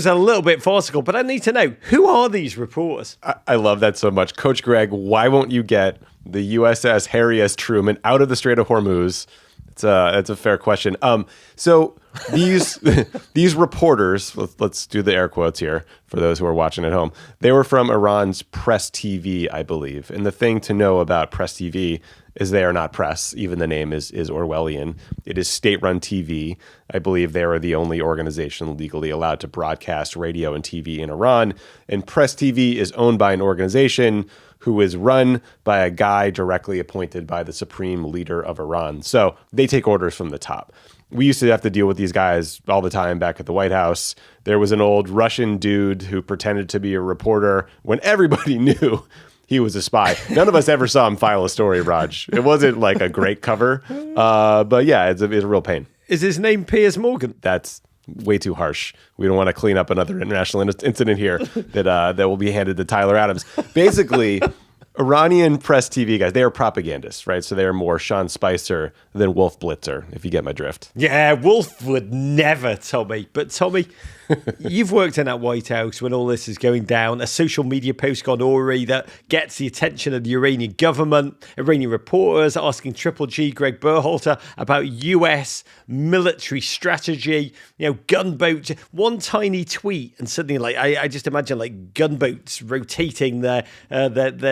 a little bit farcical, but I need to know, who are these reporters? I love that so much. Coach Greg, why won't you get the USS Harry S. Truman out of the Strait of Hormuz? It's a fair question. So these reporters, let's do the air quotes here for those who are watching at home. They were from Iran's Press TV, I believe. And the thing to know about Press TV is they are not press. Even the name is Orwellian. It is state-run TV. I believe they are the only organization legally allowed to broadcast radio and TV in Iran. And Press TV is owned by an organization who is run by a guy directly appointed by the supreme leader of Iran. So they take orders from the top. We used to have to deal with these guys all the time back at the White House. There was an old Russian dude who pretended to be a reporter when everybody knew he was a spy. None of us ever saw him file a story, Raj. It wasn't like a great cover. But yeah, it's a real pain. Is his name Piers Morgan? That's way too harsh. We don't want to clean up another international incident here that will be handed to Tyler Adams. Basically, Iranian Press TV guys, they are propagandists, right? So they are more Sean Spicer than Wolf Blitzer, if you get my drift. Yeah, Wolf would never, Tommy. But Tommy, you've worked in that White House when all this is going down. A social media post gone awry that gets the attention of the Iranian government. Iranian reporters asking Triple G, Greg Berhalter, about US military strategy. You know, gunboats. One tiny tweet, and suddenly, like I just imagine like gunboats rotating their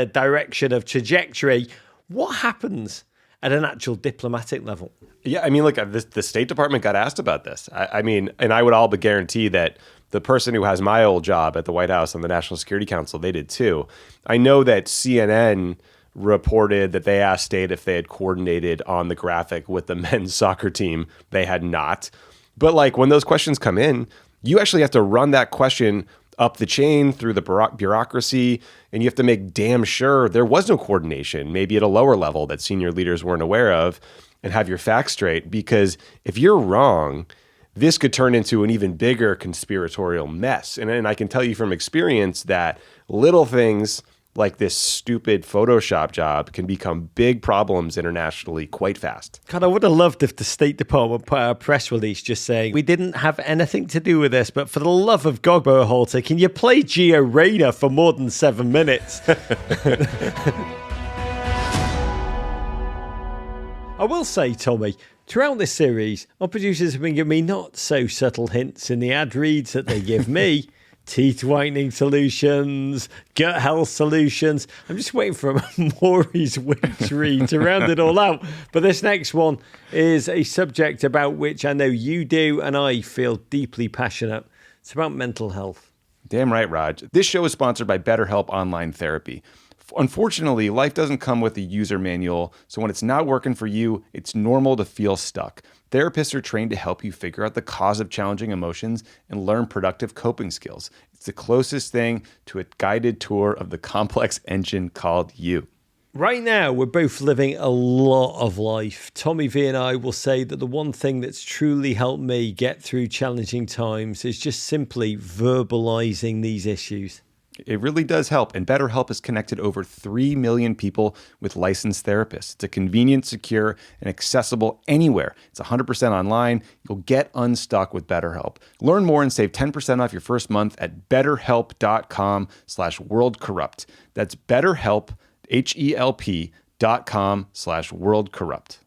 direction of trajectory. What happens at an actual diplomatic level? Yeah, I mean, look, the State Department got asked about this. I mean, and I would all but guarantee that the person who has my old job at the White House on the National Security Council, they did too. I know that CNN reported that they asked State if they had coordinated on the graphic with the men's soccer team. They had not. But like when those questions come in, you actually have to run that question up the chain through the bureaucracy, and you have to make damn sure there was no coordination, maybe at a lower level that senior leaders weren't aware of, and have your facts straight. Because if you're wrong, this could turn into an even bigger conspiratorial mess. And I can tell you from experience that little things like this stupid Photoshop job can become big problems internationally quite fast. God, I would have loved if the State Department put out a press release just saying, we didn't have anything to do with this, but for the love of God, Berhalter, can you play Gio Reyna for more than 7 minutes? I will say, Tommy, throughout this series, our producers have been giving me not so subtle hints in the ad reads that they give me. Teeth whitening solutions, gut health solutions. I'm just waiting for Maury's witch read to round it all out. But this next one is a subject about which I know you do and I feel deeply passionate. It's about mental health. Damn right, Raj. This show is sponsored by BetterHelp Online Therapy. Unfortunately, life doesn't come with a user manual, so when it's not working for you, it's normal to feel stuck. Therapists are trained to help you figure out the cause of challenging emotions and learn productive coping skills. It's the closest thing to a guided tour of the complex engine called you. Right now, we're both living a lot of life. Tommy V and I will say that the one thing that's truly helped me get through challenging times is just simply verbalizing these issues. It really does help, and BetterHelp has connected over 3 million people with licensed therapists. It's a convenient, secure, and accessible anywhere. It's 100% online. You'll get unstuck with BetterHelp. Learn more and save 10% off your first month at betterhelp.com/worldcorrupt. That's BetterHelp, HELP.com/worldcorrupt.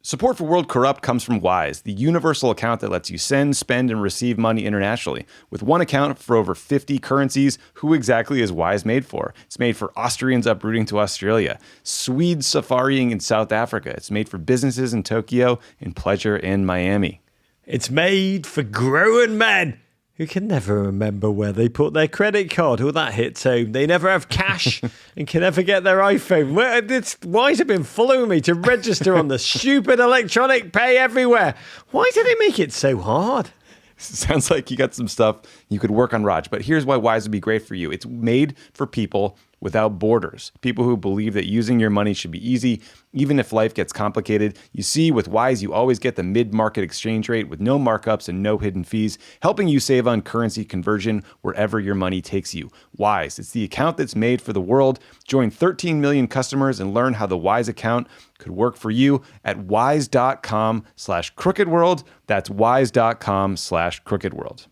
Support for World Corrupt comes from Wise, the universal account that lets you send, spend, and receive money internationally. With one account for over 50 currencies, who exactly is Wise made for? It's made for Austrians uprooting to Australia, Swedes safaring in South Africa. It's made for businesses in Tokyo and pleasure in Miami. It's made for grown men who can never remember where they put their credit card. Oh, that hits home. They never have cash and can never get their iPhone. Why has it been following me to register on the stupid electronic pay everywhere? Why do they make it so hard? Sounds like you got some stuff you could work on, Raj. But here's why Wise would be great for you. It's made for people without borders, people who believe that using your money should be easy, even if life gets complicated. You see, with Wise, you always get the mid-market exchange rate with no markups and no hidden fees, helping you save on currency conversion wherever your money takes you. Wise, it's the account that's made for the world. Join 13 million customers and learn how the Wise account could work for you at wise.com/crookedworld. That's wise.com/crookedworld.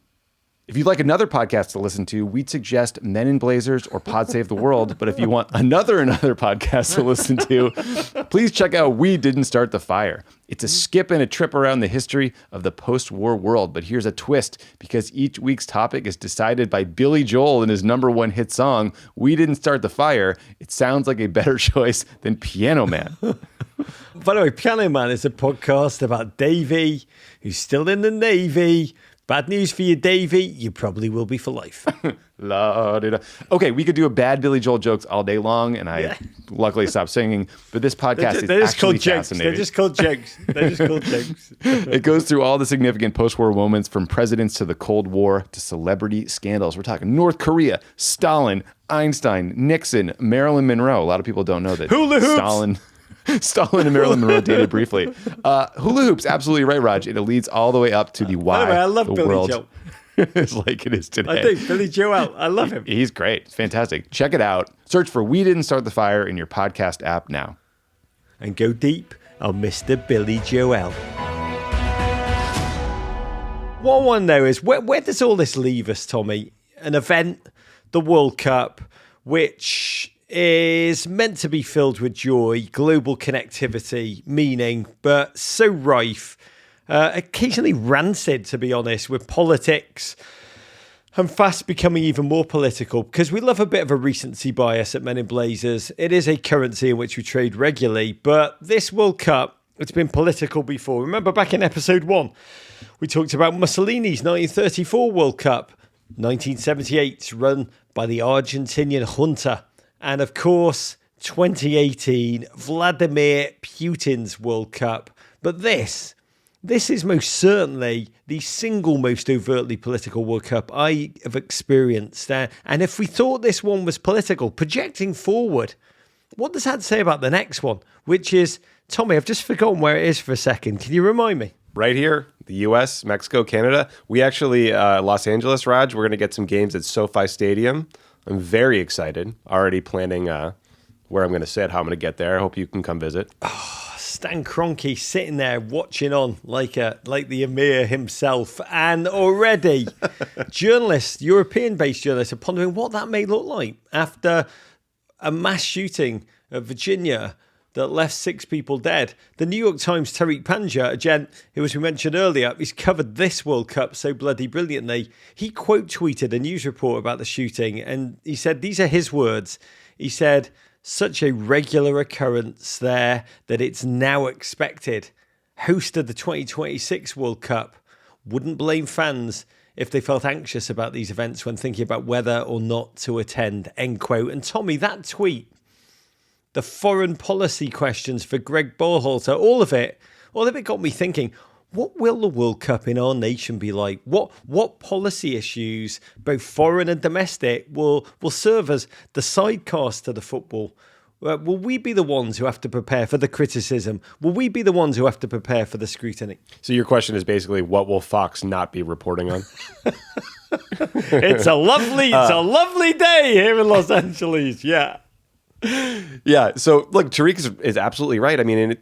If you'd like another podcast to listen to, we'd suggest Men in Blazers or Pod Save the World. But if you want another podcast to listen to, please check out We Didn't Start the Fire. It's a skip and a trip around the history of the post-war world. But here's a twist, because each week's topic is decided by Billy Joel in his #1 hit song, We Didn't Start the Fire. It sounds like a better choice than Piano Man. By the way, Piano Man is a podcast about Davey, who's still in the Navy. Bad news for you, Davey. You probably will be for life. Okay, we could do a bad Billy Joel jokes all day long, and I luckily stopped singing. But this podcast is actually fascinating. They're just called jokes. It goes through all the significant post-war moments, from presidents to the Cold War to celebrity scandals. We're talking North Korea, Stalin, Einstein, Nixon, Marilyn Monroe. A lot of people don't know that Hula hoops. Stalin and Marilyn Monroe dated briefly. Hula hoops, absolutely right, Raj. It leads all the way up to the why. By the way, I love the Billy world Joel. is like it is today. I do. Billy Joel. I love him. He's great. It's fantastic. Check it out. Search for We Didn't Start the Fire in your podcast app now. And go deep on Mr. Billy Joel. What I want to know is, where does all this leave us, Tommy? An event, the World Cup, which is meant to be filled with joy, global connectivity, meaning, but so rife, occasionally rancid, to be honest, with politics, and fast becoming even more political, because we love a bit of a recency bias at Men in Blazers. It is a currency in which we trade regularly, but this World Cup, it's been political before. Remember back in episode 1, we talked about Mussolini's 1934 World Cup, 1978, run by the Argentinian junta. And of course, 2018, Vladimir Putin's World Cup. But this is most certainly the single most overtly political World Cup I have experienced. And if we thought this one was political, projecting forward, what does that say about the next one? Which is, Tommy, I've just forgotten where it is for a second. Can you remind me? Right here, the U.S., Mexico, Canada. We actually, Los Angeles, Raj, we're going to get some games at SoFi Stadium. I'm very excited. Already planning where I'm going to sit, how I'm going to get there. I hope you can come visit. Oh, Stan Kroenke sitting there watching on like the Emir himself. And already journalists, European-based journalists, are pondering what that may look like after a mass shooting of Virginia that left 6 people dead. The New York Times' Tariq Panja, a gent who, as we mentioned earlier, he's covered this World Cup so bloody brilliantly. He quote-tweeted a news report about the shooting, and he said, these are his words. He said, such a regular occurrence there that it's now expected. Host of the 2026 World Cup wouldn't blame fans if they felt anxious about these events when thinking about whether or not to attend, end quote. And Tommy, that tweet, the foreign policy questions for Greg Berhalter, all of it got me thinking, what will the World Cup in our nation be like? What policy issues, both foreign and domestic, will serve as the sidecast to the football? Will we be the ones who have to prepare for the criticism? Will we be the ones who have to prepare for the scrutiny? So your question is basically, what will Fox not be reporting on? It's a lovely day here in Los Angeles. Yeah. Yeah. So look, Tariq is absolutely right. I mean,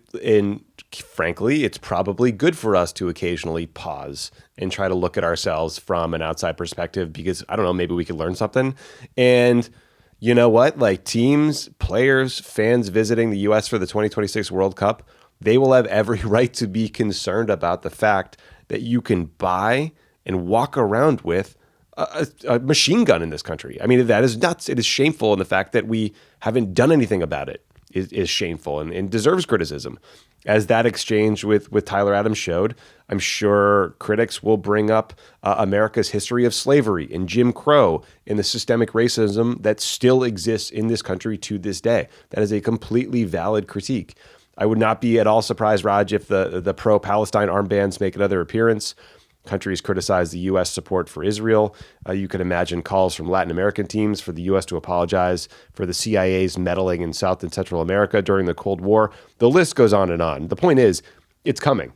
frankly, it's probably good for us to occasionally pause and try to look at ourselves from an outside perspective because, I don't know, maybe we could learn something. And you know what? Like teams, players, fans visiting the U.S. for the 2026 World Cup, they will have every right to be concerned about the fact that you can buy and walk around with a machine gun in this country. I mean, that is nuts. It is shameful, and the fact that we haven't done anything about it is shameful and deserves criticism. As that exchange with Tyler Adams showed, I'm sure critics will bring up America's history of slavery and Jim Crow and the systemic racism that still exists in this country to this day. That is a completely valid critique. I would not be at all surprised, Raj, if the pro-Palestine armbands make another appearance. Countries criticize the U.S. support for Israel. You could imagine calls from Latin American teams for the U.S. to apologize for the CIA's meddling in South and Central America during the Cold War. The list goes on and on. The point is, it's coming.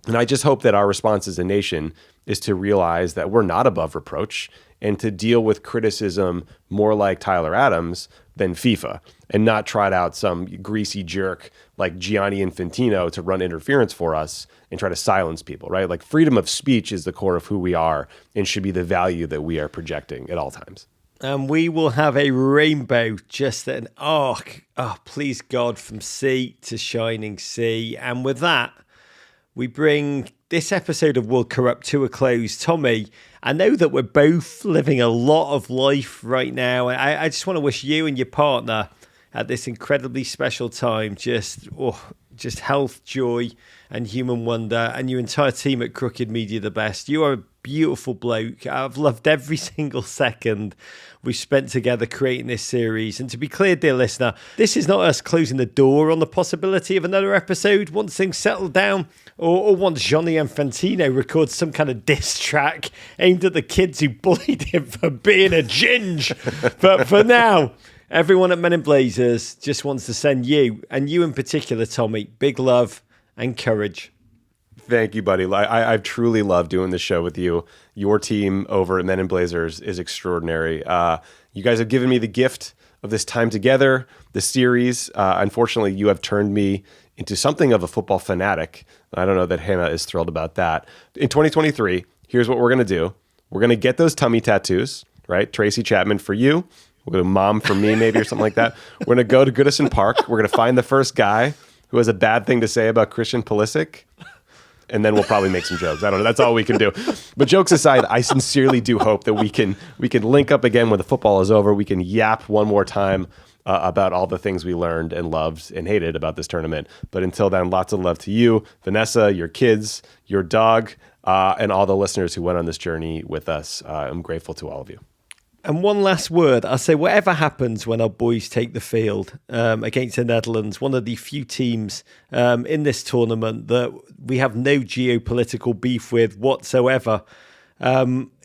And I just hope that our response as a nation is to realize that we're not above reproach and to deal with criticism more like Tyler Adams than FIFA and not trot out some greasy jerk like Gianni Infantino to run interference for us and try to silence people, right? Like freedom of speech is the core of who we are and should be the value that we are projecting at all times. And we will have a rainbow, just an arc, please God, from sea to shining sea. And with that, we bring this episode of World Corrupt to a close. Tommy, I know that we're both living a lot of life right now. I just want to wish you and your partner at this incredibly special time just health, joy, and human wonder, and your entire team at Crooked Media the best. You are a beautiful bloke. I've loved every single second we've spent together creating this series. And to be clear, dear listener, this is not us closing the door on the possibility of another episode once things settle down or once Gianni Infantino records some kind of diss track aimed at the kids who bullied him for being a ginge. But for now, everyone at Men in Blazers just wants to send you, and you in particular, Tommy, big love and courage. Thank you, buddy. I've truly loved doing this show with you. Your team over at Men in Blazers is extraordinary. You guys have given me the gift of this time together, the series. Unfortunately, you have turned me into something of a football fanatic. I don't know that Hannah is thrilled about that. In 2023, here's what we're going to do. We're going to get those tummy tattoos, right? Tracy Chapman for you. We'll go to Mom for me, maybe, or something like that. We're going to go to Goodison Park. We're going to find the first guy who has a bad thing to say about Christian Pulisic. And then we'll probably make some jokes. I don't know. That's all we can do. But jokes aside, I sincerely do hope that we can link up again when the football is over. We can yap one more time about all the things we learned and loved and hated about this tournament. But until then, lots of love to you, Vanessa, your kids, your dog, and all the listeners who went on this journey with us. I'm grateful to all of you. And one last word, I'll say whatever happens when our boys take the field against the Netherlands, one of the few teams in this tournament that we have no geopolitical beef with whatsoever.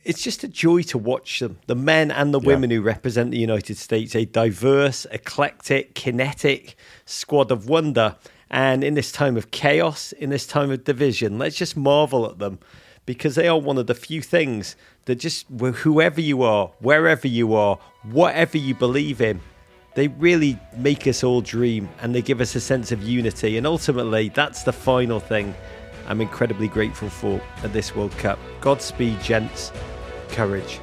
It's just a joy to watch them, the men and the women who represent the United States, a diverse, eclectic, kinetic squad of wonder. And in this time of chaos, in this time of division, let's just marvel at them, because they are one of the few things that just, whoever you are, wherever you are, whatever you believe in, they really make us all dream, and they give us a sense of unity. And ultimately, that's the final thing I'm incredibly grateful for at this World Cup. Godspeed, gents. Courage.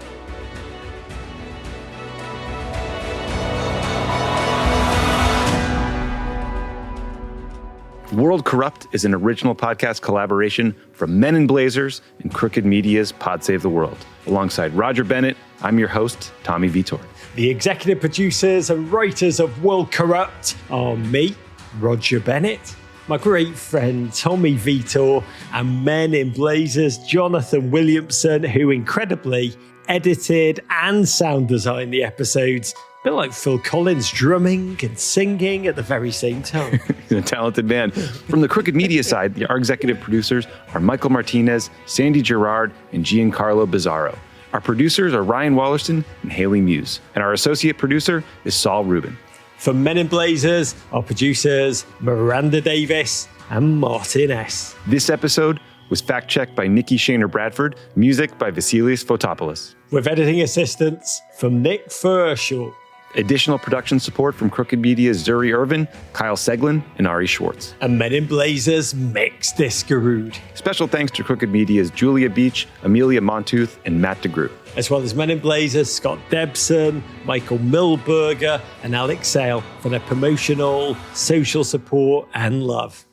World Corrupt is an original podcast collaboration from Men in Blazers and Crooked Media's Pod Save the World. Alongside Roger Bennett, I'm your host, Tommy Vietor. The executive producers and writers of World Corrupt are me, Roger Bennett, my great friend Tommy Vietor, and Men in Blazers Jonathan Williamson, who incredibly edited and sound designed the episodes. A bit like Phil Collins, drumming and singing at the very same time. He's a talented man. From the Crooked Media side, our executive producers are Michael Martinez, Sandy Gerard, and Giancarlo Bizzarro. Our producers are Ryan Wallerston and Haley Muse. And our associate producer is Saul Rubin. For Men in Blazers, our producers, Miranda Davis and Martin S. This episode was fact-checked by Nikki Shaner-Bradford, music by Vasilis Fotopoulos. With editing assistance from Nick Ferschel. Additional production support from Crooked Media's Zuri Irvin, Kyle Seglin, and Ari Schwartz. And Men in Blazers Mix Discarood. Special thanks to Crooked Media's Julia Beach, Amelia Montooth, and Matt DeGroot. As well as Men in Blazers Scott Debson, Michael Milberger, and Alex Sale for their promotional, social support, and love.